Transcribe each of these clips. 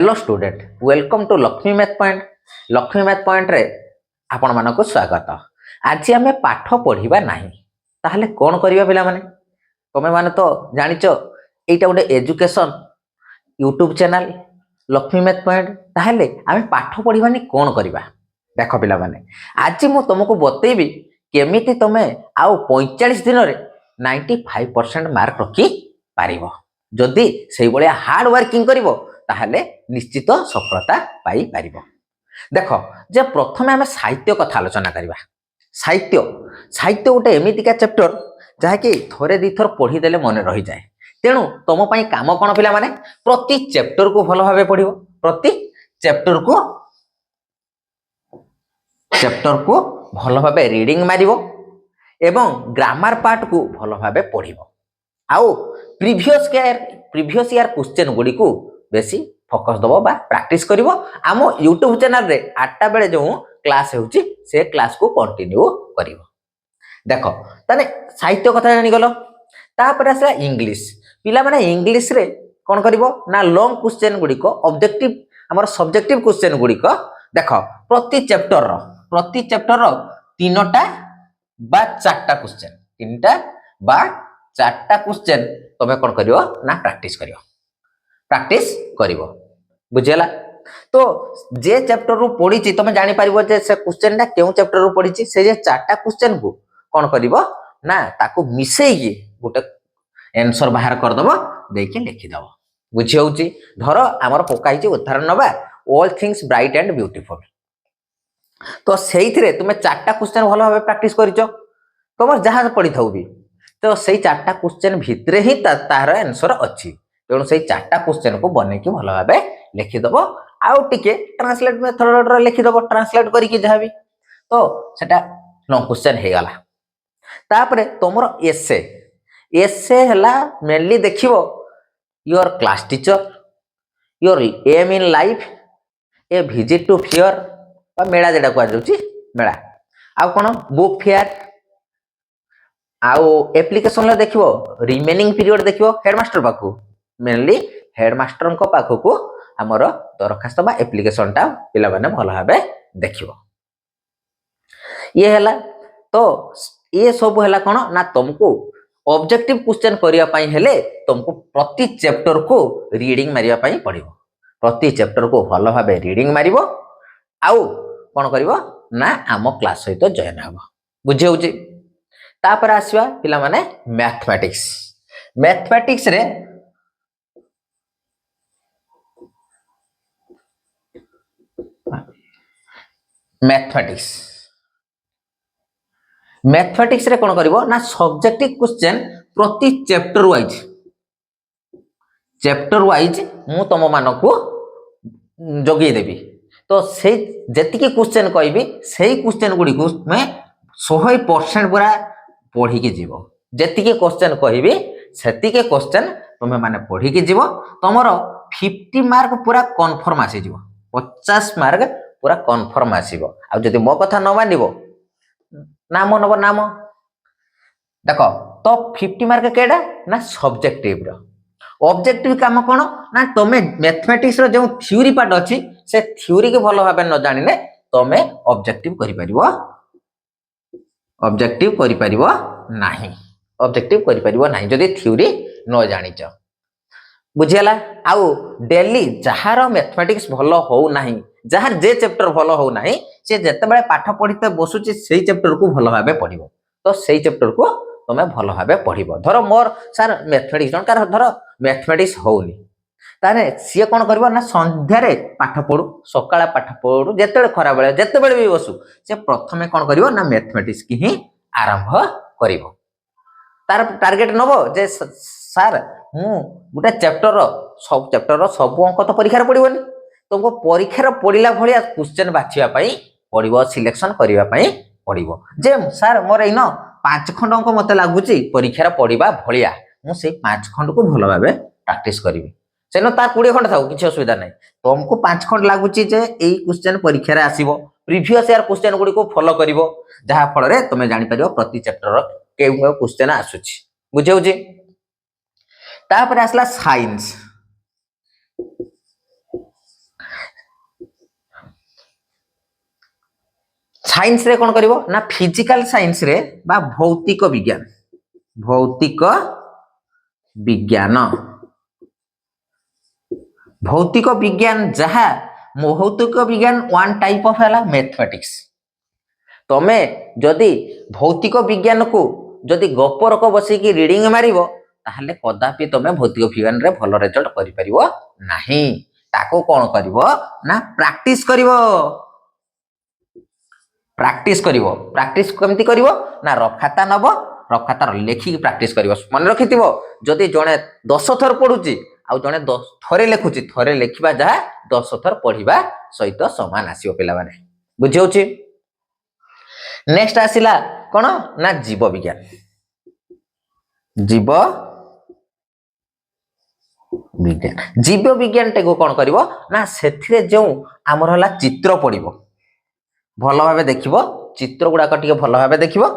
Hello student welcome to Lakshmi math point. Lakshmi math point रे आपण मानको स्वागत। आज आम पाठ पढ़ा ना ताहले कौन करिया पिला माने तमे माने तो जानिच एटा गोटे education YouTube channel Lakshmi math point ताहले आम पाठ पढ़ानी कौन करवा। देख पिला माने आज मु तुमको बतेबी केमिति तमे आउ 45 दिन रे 95% मार्क रखी पारिबो जदि सेई बलिया हार्ड वर्किंग करिवो ताहले निश्चित सफलता पाई पारिबो। देख जे प्रथमे आम साहित्य कथा आलोचना करवा। साहित्य साहित्य गोटे एमितिका चैप्टर जहाँकि थोड़े दी थर पढ़ी देले मन रही जाए। तेणु तुम पाई काम कौन पिला माने प्रति चैप्टर को भल भाबे पढ़िबो। प्रति चैप्टर को भल भाबे रीडिंग मारिबो एवं ग्रामर पार्ट को भल भाबे पढ़िबो। आउ प्रीवियस ईयर क्वेश्चन गुडी को बेसी फोकस दबो बा प्रैक्टिस करिवो। आम यूट्यूब चैनल रे 8टा बेले जो क्लास होउची से क्लास को कंटिन्यू करिवो। देखो ताने साहित्य कथा जानि गलो। तापर आसला इंग्लिश। पिला माने इंग्लिश रे कोन करिवो ना लॉन्ग क्वेश्चन गुडी को ऑब्जेक्टिव हमर सब्जेक्टिव क्वेश्चन गुडी को देखो प्रति चैप्टर रो 3टा बा 4टा क्वेश्चन 3टा बा 4टा क्वेश्चन तमे कोन करिवो ना प्रैक्टिस करिवो बुझेला। तो जे चैप्टर रु पढ़ी तुम जानी पारिबो जे से क्वेश्चन टा केउ चैप्टर रु पढ़ी से जे 4टा क्वेश्चन को कोन करिवो ना ताको मिसेई गोटे आंसर बाहर कर दबो देके लिखि दबो। बुझी होउची धर हमर पकाइची उदाहरण नबा all things bright and beautiful. तो सेइथिरे तुमे 4टा क्वेश्चन भलो भाबे प्रैक्टिस करिचो तुम जहां पढ़ी थाउ भी तो सेई 4टा क्वेश्चन भितरे ही तार आंसर अछि। तेणु से 4टा क्वेश्चन को बने की भल भाबे लिखिदब आउ टिके ट्रांसलेट मेथड रे लिखिदब ट्रांसलेट करिकी जहाँ भी तो सेटा लॉन्ग क्वेश्चन हे गला। तापरे तमरो एसे हला मेनली देखिवो your class teacher your aim in life a visit to fair बा मेला जेडा को जाउची मेला आउ कोन बुक फेयर आउ एप्लीकेशन ले देखिवो रिमेनिंग पीरियड देखिवो हेडमास्टर पाखु मेनली हेडमास्टर को पाखु आमर दरखास्त बा एप्लीकेशन टा पिला माने भल भाबे देखिवो। ये हला तो ये सब हला कोन ना तुमको ऑब्जेक्टिव क्वेश्चन करिया पई हेले तुमको प्रति चैप्टर को रीडिंग मारिया पई पड़िबो। प्रति चैप्टर को भल भाबे रीडिंग मारिबो आउ कोन करिवो ना आम क्लास सहित जॉइन हबो। बुझी होउची। तापर आसीबा पिला माने मैथमेटिक्स रे मैथमेटिक्स रे कोन करिवो ना सब्जेक्टिव क्वेश्चन प्रति चैप्टर वाइज मु तम मानको जोगी देबी। तो से जेतिकी क्वेश्चन कहबी सेही क्वेश्चन गुडी को मैं 100% पूरा पढ़ी के जीवो। जेतिकी क्वेश्चन कहबी सेतिके क्वेश्चन तुमे माने पढ़ी के जीवो। तमरो 50 मार्क पूरा कन्फर्म आसी जीवो 50 मार्क पूरा कन्फर्म आसीबो। आ जदि मो कथा न मानिबो नाम नबो नाम देखो तो 50 मार्क केडा ना सब्जेक्टिव रो। ऑब्जेक्टिव काम कोन ना तमे मैथमेटिक्स रो जो थ्योरी पार्ट अछि से थ्योरी के भलो भाबे न जानिले तमे ऑब्जेक्टिव करि परिबो नाही जदि थ्योरी न जानिच। बुझियला। आउ डेली जहार मैथमेटिक्स भलो हो नाही जहार जे चैप्टर भलो हो नाही से जते बेले पाठ पढ़िते बसुची सेही चैप्टर को भलो भाबे पढ़िबो। तो सेही चैप्टर को तमे भलो भाबे पढ़िबो। धरो मोर सर मैथमेटिक्स कार धरो मैथमेटिक्स होउनी ताने सिए कोन करबो ना संध्या रे पाठ पढु सकाळ पाठ पढु जते खरा बेले जते बेले भी बसु से प्रथमे कोन करबो ना मैथमेटिक्स की ही आरंभ करिवो। तार टार्गेट नबो जे सर मु गुटा चैप्टर सब अंक तो परीक्षा रे पडिबोनी तुमको परीक्षा रे पडिला भलिया क्वेश्चन बाछिया पई पडिबो सिलेक्शन करिवा पई पडिबो। जे सर मोर इनो 5 खंड अंक मते लागुची परीक्षा रे पडिबा भलिया मु से 5 खंड को भलो भाबे प्रैक्टिस करिवि। सेनो तार 20 खंड थाउ किछि असुविधा नै तुमको 5 खंड लागुची जे एई क्वेश्चन परीक्षा रे आसीबो प्रीवियस ईयर क्वेश्चन गुडी को फॉलो करिवो जहा फल रे तमे जानि परिबो प्रति चैप्टर रो केउ क्वेश्चन आसुची। बुझेउची। तापर आसला साइंस साइंस रे कौन करिवो ना फिजिकल साइंस रे बा भौतिक विज्ञान भौतिक विज्ञान जहा भौतिक विज्ञान वन टाइप ऑफ है मैथमेटिक्स तमे जदि भौतिक विज्ञान को जदि गपरक बसिकी रीडिंग मारिबो ताहले कदापि तमे भौतिक विज्ञान रे भल रिजल्ट करि परिबो नाही ताको कोन करिवो ना प्रैक्टिस केमती करिवो ना रफखाता नबो रफखाता लेखिक प्रैक्टिस करिवो मन रखिथिबो जदि जणे 10 थर पढुची आ जणे 10 थरे लेखुची थरे लेखिबा जहा 10 थर पढिबा सहित समान आसीओ पिला माने बुझियोची। नेक्स्ट आसिला कोन ना जीव विज्ञान टे को कोन करिवो ना सेथिरे जो हमर हला चित्र पडिवो भल भाबे देखिबो चित्र गुडा टिके भल भाबे देखिबो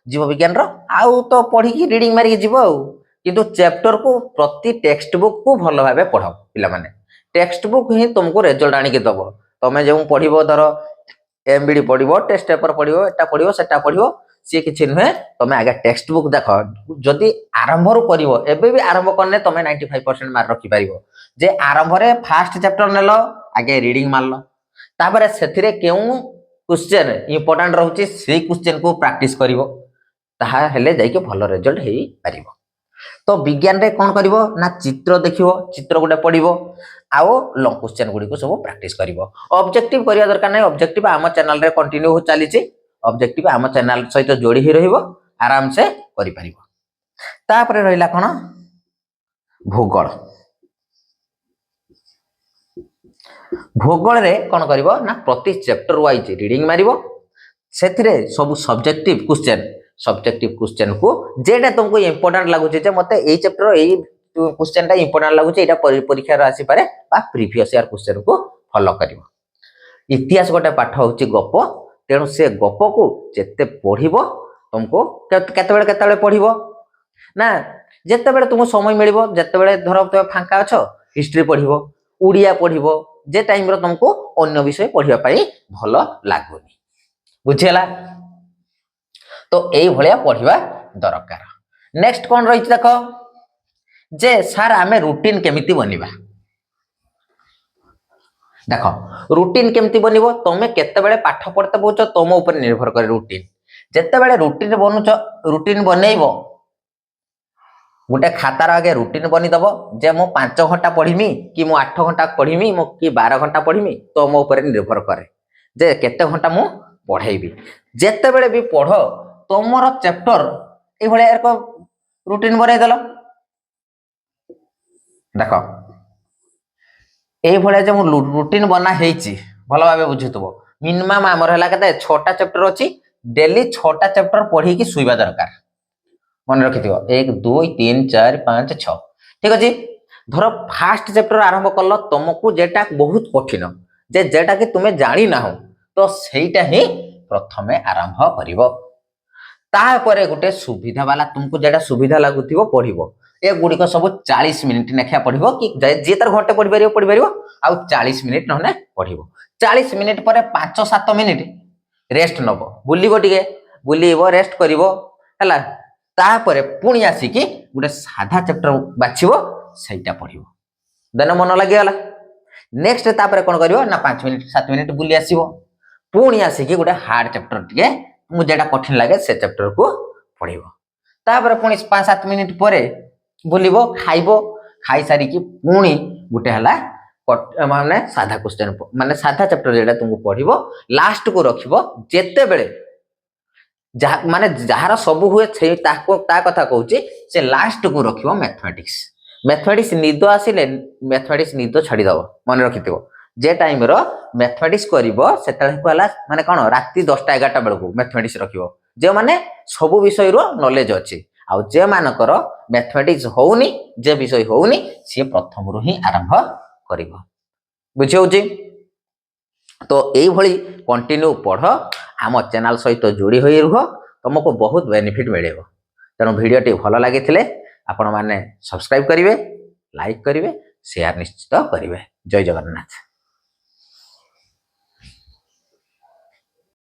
जीव विज्ञान रो आउ तो पढी की रीडिंग मारी जीवो आउ किंतु चैप्टर को प्रति टेक्स्ट बुक को भल भाबे पढो पिला माने टेक्स्ट बुक ही तुमको रिजल्ट आनी के दबो तमे जो पढिबो धरो एमबीडी पढिबो टेस्ट पेपर पढिबो एटा पढिबो सेटा पढिबो सी किछि नहे तमे आगे टेक्स्ट बुक देखो जदि आरंभ रू करिवो एबे भी आरंभ करने तमे 95% मार्क रखि पारिबो जे आरंभ रे फर्स्ट चैप्टर नेलो आगे रीडिंग मारलो तापर सेथिरे केउ क्वेश्चन इंपोर्टेंट रहउची से क्वेश्चन को प्रैक्टिस करिवो ताहा हेले जाई के भलो रिजल्ट हेई पारिबो। तो विज्ञान रे कोन करिवो ना चित्र देखिवो चित्र गुडे पढिवो आओ लॉन्ग क्वेश्चन गुडी को सब प्रैक्टिस करिवो ऑब्जेक्टिव करिया दरकार नै ऑब्जेक्टिव आम चैनल रे कंटिन्यू हो चली छि ऑब्जेक्टिव आम चैनल सहित जोड़ी ही रहिबो आराम से करि परिबो। तापरे रहिला कोन भूगोल रे कोन करिवो ना प्रति चैप्टर वाइज रीडिंग मारिवो सेथिरे सब सब्जेक्टिव क्वेश्चन को जेटा तुमको इंपोर्टेंट लागु जे मते एई चैप्टर एई क्वेश्चन टा इंपोर्टेंट लागु एटा परीक्षा रे आसी पारे बा प्रीवियस ईयर क्वेश्चन को फॉलो करिवो। इतिहास गोटे पाठ होची गप तेणु से गप को जेते पढ़िबो तुमको केते पढ़िबो ना जेते बेले तुमको समय मिलिबो जेते बेले धरो तुम फांका अछो हिस्ट्री पढ़िबो उड़िया पढ़िबो जे टाइम रो तुमको अन्य विषय पढ़िबा पई भलो लागोनी बुझियला। तो एई भलिया पढ़िबा दरकार। नेक्स्ट कोन रहिछ देखो जे सर आमे रूटीन केमिति बनिबा देखो रूटीन केमती बनिबो तमे केते बेले पाठ पढ़ते बोचो तम ऊपर निर्भर करे रूटीन जेते बेले रूटीन बनुचो रूटीन बनेइबो गोटे खातार आगे रूटीन बनी दबो जे मो 5 घंटा पढ़िमी कि मो 8 घंटा पढ़िमी मो कि 12 घंटा पढ़िमी तो मो ऊपर निर्भर करे जे केते घंटा मो पढ़ाइबी जेते बेले भी पढ़ो तमरो चैप्टर ए भले एक रूटीन बनै देलो देखो ए भले जे रूटीन बना हेची भलो भाबे बुझितबो मिनिमम हमर हला केते 6टा चैप्टर अछि डेली 6टा चैप्टर पढ़ी की सुइबा दरकार मन रखिथिबो 1 2 3 4 5 6 ठीक अछि। धरो फर्स्ट चैप्टर आरंभ करलो तुमको जेटा बहुत कठिन जेटा कि तुमे जानि ना हो तो सेटा ही प्रथमे आरंभ करिवो तापरे गोटे सुविधा वाला तुमको जेटा सुविधा लागुथिबो पढिबो ए गुडी को सब 40 मिनिट नेखिया पढिबो कि जे तर घंटे पढि परिबो आ 40 मिनिट नहने पढिबो 40 मिनिट परे 5 7 मिनिट रेस्ट नबो बुलिबो टिके बुलिबो रेस्ट करिवो हला तापरे पुणी आसिकी गोटे साधा चैप्टर बाछिबो सेटा पढिबो देन मन लागि गला नेक्स्ट तापरे कोन करिवो ना 5 मिनिट 7 मिनिट बुली आसीबो पुणी आसिकी गोटे हार्ड चैप्टर टिके मु जेटा कठिन लागे से चैप्टर को पढिबो तापरे पुणी 5 7 मिनिट परे बुलिबो खाइबो खाइ सारी की पुणी गोटे हला माने साधा क्वेश्चन माने साधा चैप्टर जेटा तुमको पढिबो लास्ट को रखिबो जेते बेले माने जहार सब हुए ता कथा कहूची से लास्ट को रखिबो मैथमेटिक्स निद आसिले मैथमेटिक्स निद छाड़ी दबो मन रखिथिबो जे टाइम रो मैथमेटिक्स करिवो सेतले कहला माने कोन राती 10टा 11टा बेलको मैथमेटिक्स रखिवो जे माने सब विषय रो नॉलेज अछि आ जे मानकर मैथमेटिक्स होउनी जे विषय होउनी से प्रथम रो ही आरंभ करिवो बुझियोजी। तो एई भली कंटिन्यू पढ़ आम चैनल सहित जोड़ी होई रुह तुमको बहुत बेनिफिट मिलेबो तेणु वीडियो टी भल लागिथिले आपण माने सब्सक्राइब करिवे लाइक करिवे शेयर निश्चित करिवे। जय जगन्नाथ।